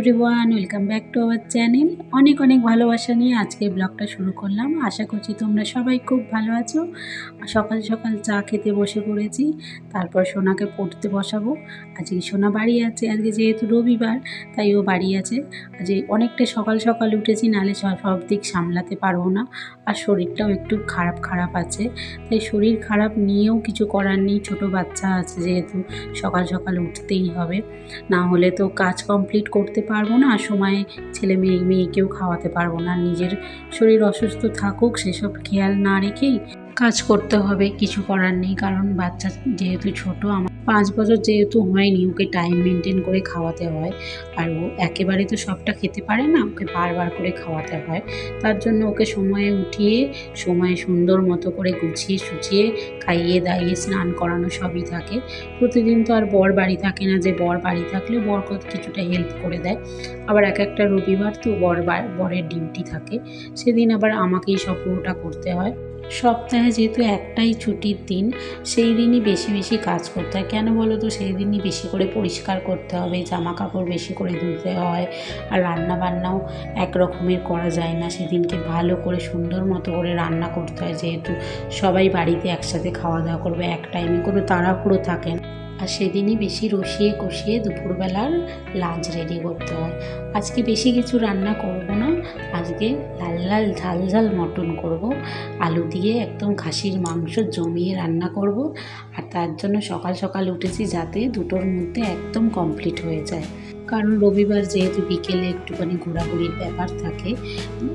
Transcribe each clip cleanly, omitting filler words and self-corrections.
Everyone, welcome back to our channel. অনেক অনেক ভালোবাসা নিয়ে আজকের ব্লগটা শুরু করলাম। আশা করছি তোমরা সবাই খুব ভালো আছো। সকাল সকাল চা খেতে বসে পড়েছি, তারপর সোনাকে পড়তে বসাবো। আজকে সোনা বাড়ি আছে, আজকে যেহেতু রবিবার তাই ও বাড়ি আছে। আজকে অনেকটা সকাল সকাল উঠেছি, নাহলে সব দিক সামলাতে পারবো না। আর শরীরটাও একটু খারাপ আছে, তাই শরীর খারাপ নিয়েও কিছু করার নেই। ছোটো বাচ্চা আছে যেহেতু সকাল সকাল উঠতেই হবে, না হলে তো কাজ কমপ্লিট করতে পারবো না। সময়ে ছেলে মেয়েকেও খাওয়াতে পারবো না। নিজের শরীর অসুস্থ থাকুক সেসব খেয়াল না রেখেই কাজ করতে হবে, কিছু করার নেই। কারণ বাচ্চা যেহেতু ছোট, আমার 5 বছর যেহেতু হয়নি, ওকে টাইম মেনটেন করে খাওয়াতে হয়। আর ও একেবারে তো সবটা খেতে পারে না, ওকে বারবার করে খাওয়াতে হয়। তার জন্য ওকে সময়ে উঠিয়ে সময়ে সুন্দর মতো করে গুছিয়ে সুচিয়ে খাইয়ে দাইয়ে স্নান করানো সবই থাকে। প্রতিদিন তো আর বর বাড়ি থাকে না, যে বর বাড়ি থাকলে বর কিছুটা হেল্প করে দেয়। আবার একটা রবিবার তো বরের ডিউটি থাকে, সেদিন আবার আমাকেই সব পুরোটা করতে হয়। সপ্তাহে যেহেতু একটাই ছুটির দিন, সেই দিনই বেশি বেশি কাজ করতে হয়। কেন বলো তো, সেই দিনই বেশি করে পরিষ্কার করতে হবে, জামা কাপড় বেশি করে ধুতে হয়। আর রান্না বান্নাও এক রকমের করা যায় না, সেদিনকে ভালো করে সুন্দর মতো করে রান্না করতে হয়। যেহেতু সবাই বাড়িতে একসাথে খাওয়া দাওয়া করবে, এক টাইমে কোনো তাড়াহুড়ো থাকে না। আর সেদিনই বেশি রসিয়ে কষিয়ে দুপুরবেলার লাঞ্চ রেডি করতে হয়। আজকে বেশি কিছু রান্না করব না, আজকে লাল লাল ঝাল ঝাল মটন করব, আলু দিয়ে একদম খাসির মাংস জমিয়ে রান্না করব। আর তার জন্য সকাল সকাল উঠেছি যাতে দুটোর মধ্যে একদম কমপ্লিট হয়ে যায়। কারণ রবিবার যেহেতু বিকেলে একটুখানি ঘোরাঘুরির ব্যাপার থাকে,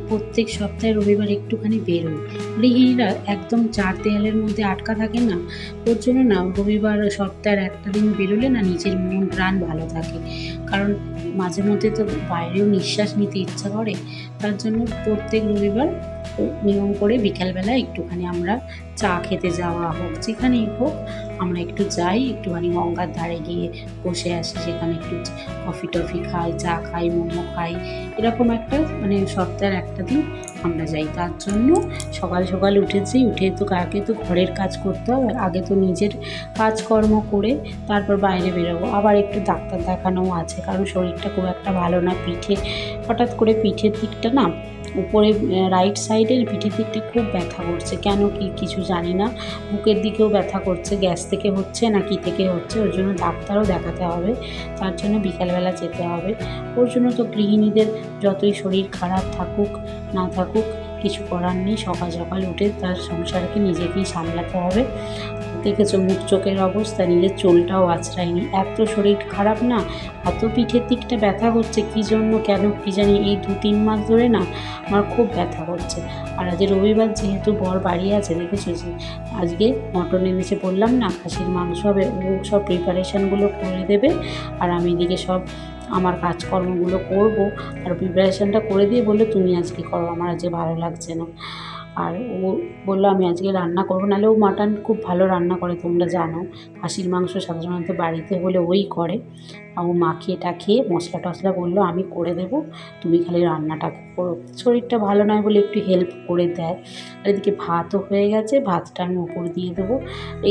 প্রত্যেক সপ্তাহে রবিবার একটুখানি বেরোই। গৃহিণীরা একদম 4 দেয়ালের মধ্যে আটকা থাকে না, ওর জন্য না রবিবার সপ্তাহের একটা দিন বেরোলে না নিজের মন প্রাণ ভালো থাকে। কারণ মাঝে মধ্যে তো বাইরেও নিঃশ্বাস নিতে ইচ্ছা করে। তার জন্য প্রত্যেক রবিবার নিয়ম করে বিকালবেলা একটুখানি আমরা চা খেতে যাওয়া হোক, যেখানেই হোক আমরা একটু যাই, একটুখানি গঙ্গার ধারে গিয়ে বসে আসি, সেখানে একটু কফি টফি খাই, চা খাই, মোমো খাই। এরকম একটা সপ্তাহের একটা দিন আমরা যাই। তার জন্য সকাল সকাল উঠেছি, উঠে তো আগে তো ঘরের কাজ করতে হবে, আগে তো নিজের কাজকর্ম করে তারপর বাইরে বেরোবো। আবার একটু ডাক্তার দেখানোও আছে, কারণ শরীরটা খুব একটা ভালো না। হঠাৎ করে পিঠের দিকটা না, উপরে রাইট সাইডের পিঠের দিকটা খুব ব্যথা করছে, কেন কিছু জানি না। বুকের দিকেও ব্যথা করছে, গ্যাস থেকে হচ্ছে না কি থেকে হচ্ছে, ওর জন্য ডাক্তারও দেখাতে হবে। তার জন্য বিকালবেলা যেতে হবে। ওর জন্য তো গৃহিণীদের যতই শরীর খারাপ থাকুক না থাকুক কিছু করার নেই, সকাল সকাল উঠে তার সংসারকে নিজেকেই সামলাতে হবে। দেখেছো মুখ চোখের অবস্থা, নিজের চুলটাও আঁচড়ায়নি, এত শরীর খারাপ না, এত পিঠের দিকটা ব্যথা করছে কী জন্য কেন কী জানি। এই 2-3 মাস ধরে না আমার খুব ব্যথা করছে। আর আজ রবিবার যেহেতু বর বাড়ি আছে, দেখেছো যে আজকে মটন এনেছে, বললাম না খাসির মাংস হবে। ও সব প্রিপারেশানগুলো করে দেবে, আর আমি এদিকে সব আমার কাজকর্মগুলো করব। আর প্রিপারেশানটা করে দিয়ে বললো তুমি আজকে করো, আমার আজকে ভালো লাগছে না। আর ও বললো আমি আজকে রান্না করবো, নাহলে ও মাটন খুব ভালো রান্না করে, তোমরা জানো। খাসির মাংস সাধারণত বাড়িতে হলে ওই করে। ও মাখিয়ে টাখিয়ে মশলা টশলা বললো আমি করে দেবো, তুমি খালি রান্নাটা করো। শরীরটা ভালো নয় বলে একটু হেল্প করে দেয়। আর এদিকে ভাতও হয়ে গেছে, ভাতটা আমি ওপর দিয়ে দেবো।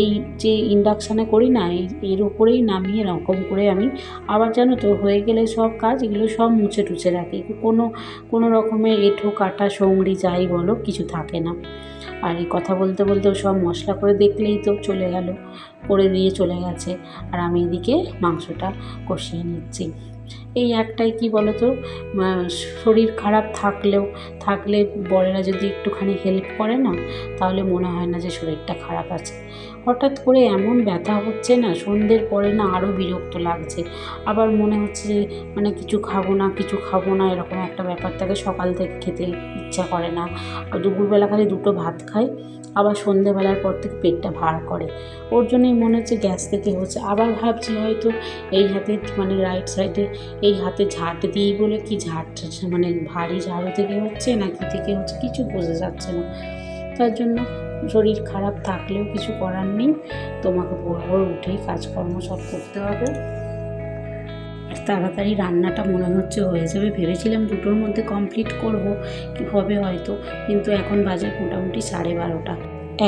এই যে ইন্ডাকশানে করি না, এর উপরেই নামিয়ে এরকম করে আমি আবার জানো তো হয়ে গেলে সব কাজ এগুলো সব মুছে টুছে রাখি, কোনো রকমের এঁঠো কাটা সঙ্গড়ি যাই বলো কিছু থাকে না। আর এই কথা বলতে বলতেও সব মশলা করে দেখলেই তো চলে গেল, করে দিয়ে চলে গেছে। আর আমি এদিকে মাংসটা কষিয়ে নিচ্ছি। এই একটাই কি বলো তো, শরীর খারাপ থাকলে বড়েরা যদি একটুখানি হেল্প করে না, তাহলে মনে হয় না যে শরীরটা খারাপ আছে। হঠাৎ করে এমন ব্যথা হচ্ছে না, সন্ধ্যের পরে না আরও বিরক্ত লাগছে। আবার মনে হচ্ছে যে কিছু খাবো না এরকম একটা ব্যাপার থাকে। সকাল থেকে খেতে ইচ্ছা করে না, আর দুপুরবেলা খালি 2টো ভাত খাই, আবার সন্ধ্যেবেলার পর থেকে পেটটা ভার করে। ওর জন্যই মনে হচ্ছে গ্যাস থেকে হচ্ছে। আবার ভাবছি হয়তো এই হাতে রাইট সাইডে এই হাতে ঝাঁট দিই বলে কি ভারী ঝাড়ু থেকে হচ্ছে না কি থেকে হচ্ছে কিছু বোঝা যাচ্ছে না। তার জন্য শরীর খারাপ থাকলেও কিছু করার নেই, তোমাকে ভোর উঠেই কাজকর্ম সব করতে হবে। আর তাড়াতাড়ি রান্নাটা মনে হচ্ছে হয়ে যাবে, ভেবেছিলাম 2টোর মধ্যে কমপ্লিট করব, কি হবে হয়তো, কিন্তু এখন বাজে মোটামুটি 12:30।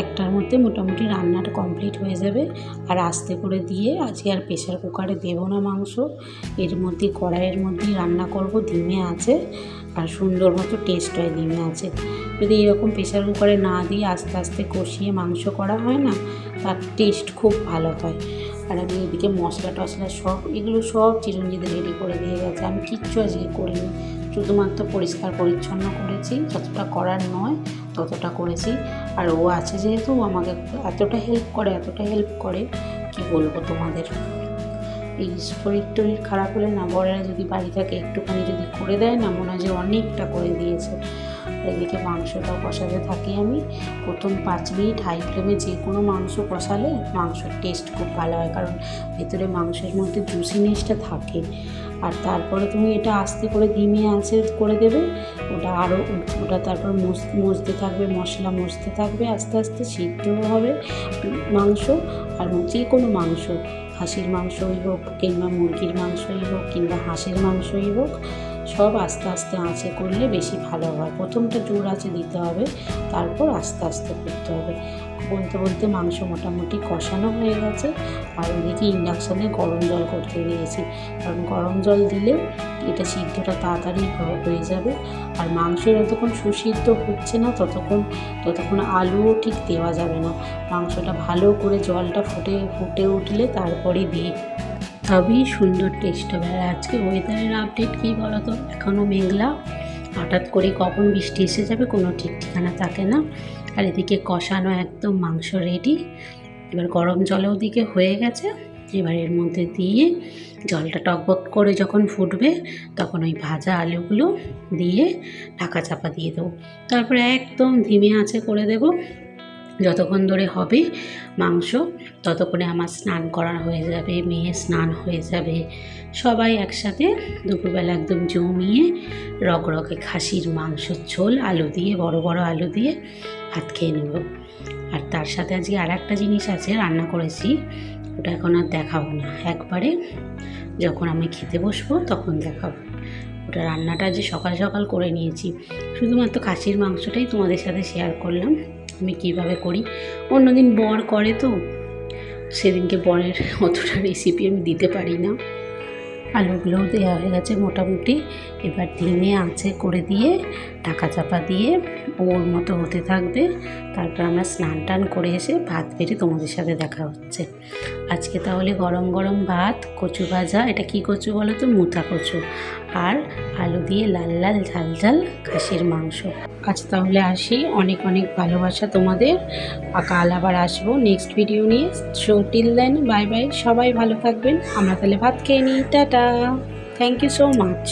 একটার মধ্যে মোটামুটি রান্নাটা কমপ্লিট হয়ে যাবে। আর আস্তে করে দিয়ে আজকে আর প্রেশার কুকারে দেবো না মাংস, এর মধ্যে কড়াইয়ের মধ্যেই রান্না করব ধিমে আছে। আর সুন্দর মতো টেস্ট হয় ধিমে আছে। যদি এরকম প্রেশার কুকারে না দিয়ে আস্তে আস্তে কষিয়ে মাংস করা হয় না, তার টেস্ট খুব ভালো হয়। আর আমি এদিকে মশলা টশলা এগুলো সব চিরঞ্জিতে রেডি করে দিয়ে গেছে। আমি কিচ্ছু আজকে করিনি, শুধুমাত্র পরিষ্কার পরিচ্ছন্ন করেছি, যতটা করার নয় ততটা করেছি। আর ও আছে যেহেতু আমাকে এতটা হেল্প করে কি বলবো তোমাদের। এই শরীর খারাপ হলে না, বরেরা যদি বাড়ি থাকে একটুখানি যদি করে দেয় না, মনে হয় যে অনেকটা করে দিয়েছে। আর এদিকে মাংসটাও কষাতে থাকি আমি। প্রথম 5 মিনিট হাই ফ্লেমে যে কোনো মাংস কষালে মাংসের টেস্ট খুব ভালো হয়, কারণ ভেতরে মাংসের মধ্যে জুসিনেসটা থাকে। আর তারপরে তুমি এটা আস্তে করে ধিমে আঁচে করে দেবে। ওটা তারপর মজতে থাকবে, মশলা মজতে থাকবে, আস্তে আস্তে সিদ্ধও হবে মাংস। আর যে কোনো মাংস, খাসির মাংসই হোক কিংবা মুরগির মাংসই হোক কিংবা হাঁসের মাংসই হোক, সব আস্তে আস্তে আঁচে করলে বেশি ভালো হয়। প্রথমটা জোর আঁচে দিতে হবে, তারপর আস্তে আস্তে করতে হবে। বলতে বলতে মাংস মোটামুটি কষানো হয়ে গেছে। আর ওইদিকে ইন্ডাকশানে গরম জল করতে দিয়েছি, কারণ গরম জল দিলে এটা সিদ্ধটা তাড়াতাড়ি হয়ে যাবে। আর মাংস যতক্ষণ সুসিদ্ধ হচ্ছে না ততক্ষণ আলুও ঠিক দেওয়া যাবে না। মাংসটা ভালো করে জলটা ফুটে উঠলে তারপরে দিয়ে তবেই সুন্দর টেস্ট হবে। আর আজকে ওয়েদারের আপডেট কী বলো তো, এখনও মেঘলা, হঠাৎ করে কখন বৃষ্টি এসে যাবে কোনো ঠিক ঠিকানা থাকে না। আর এদিকে কষানো একদম মাংস রেডি। এবার গরম জলও দিকে হয়ে গেছে। এবার এর মধ্যে দিয়ে জলটা টকবক করে যখন ফুটবে তখন ওই ভাজা আলুগুলো দিয়ে ঢাকা চাপা দিয়ে দেবো। তারপরে একদম ধিমে আঁচে করে দেবো। যতক্ষণ ধরে হবে মাংস ততক্ষণে আমার স্নান করা হয়ে যাবে, মেয়ে স্নান হয়ে যাবে, সবাই একসাথে দুপুরবেলা একদম জমিয়ে রগরগে খাসির মাংসের ঝোল আলু দিয়ে, বড় বড় আলু দিয়ে ভাত খেয়ে নেব। আর তার সাথে আজকে আর একটা জিনিস আছে রান্না করেছি, ওটা এখন আর দেখাবো না, একবারে যখন আমি খেতে বসবো তখন দেখাবো। ওটা রান্নাটা যে সকাল সকাল করে নিয়েছি, শুধুমাত্র খাসির মাংসটাই তোমাদের সাথে শেয়ার করলাম আমি কীভাবে করি। অন্যদিন বর করে তো সেদিনকে বরের অতটা রেসিপি আমি দিতে পারি না। আলুগুলোও দেওয়া হয়ে গেছে মোটামুটি। এবার ধিমে আঁচে করে দিয়ে ঢাকা চাপা দিয়ে ওর মতো হতে থাকবে। তারপর আমরা স্নান টান করে এসে ভাত বেড়ে তোমাদের সাথে দেখা হচ্ছে। আজকে তাহলে গরম গরম ভাত, কচু ভাজা, এটা কি কচু বলো তো, মুথা কচু, আর আলু দিয়ে লাল লাল ঝাল ঝাল খাসির মাংস। আজ তাহলে আসি, অনেক অনেক ভালোবাসা তোমাদের। কাল আবার আসবো নেক্সট ভিডিও নিয়ে। So till then bye bye, সবাই ভালো থাকবেন। আমরা তাহলে ভাত খেয়ে নিই, tata, thank you so much.